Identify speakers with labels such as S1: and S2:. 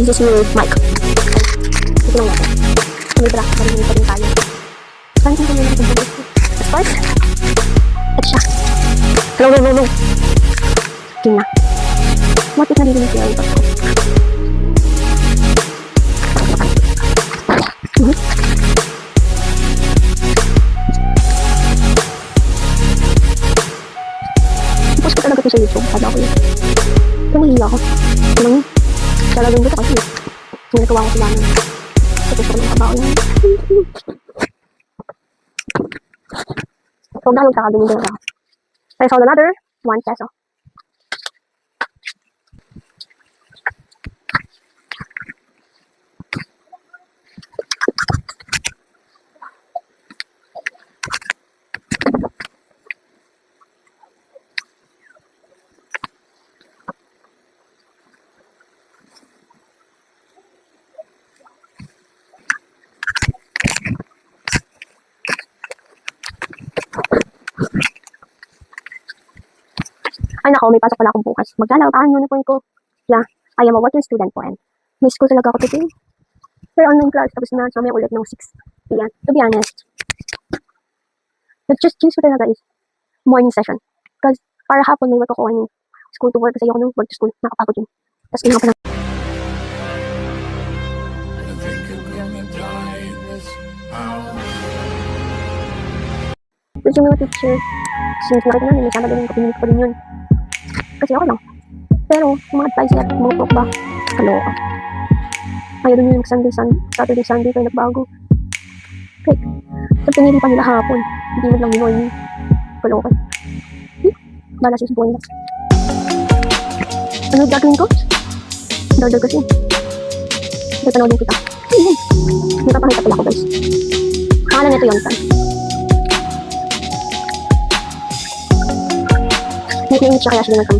S1: This is your mic. Ito lang natin. May bra, marinig pa rin tayo. Saan kung kami natin sa start? At siya. Hello. King na. Bakit narinig siya ito? Tapos ko talaga ito sa YouTube. Kada ako yun. Tumahiya ako. Talagang dito kasi nagkawa ko sila ng tapos ko ng kabaw lang. So, dahil kakadumi din ako. I sold another 1 peso. Ay nako, may pasok pala akong bukas. Maglalabaan yung uniform ko. Yeah, I am a working student po and may school talaga ako today. Pero online class, tapos na sa may ulit ng 6 p.m. To be honest, just choose ko talaga is morning session. Because para hapon may work ako and school to work kasi ako nung work to school. Nakapagod yun. Tapos kaya pa lang. Kasi mga teacher, since nakita namin, may Sabado rin kapinilit ko rin yun. Kasi ako lang. Pero, mga advice at mga prok ba, kaloka. Ayaw din yung Saturday, Sunday, kaya nagbago. Okay. So, pinili pa nila hapon. Hindi mo lang morning. Kaloka. Bala siya sa buwan nila. Ano gagawin ko? Dodol kasi. Tatanawin kita. Napapakita pala ako guys. Akala nito yung tan. Nickname siya kaya siya nagkam.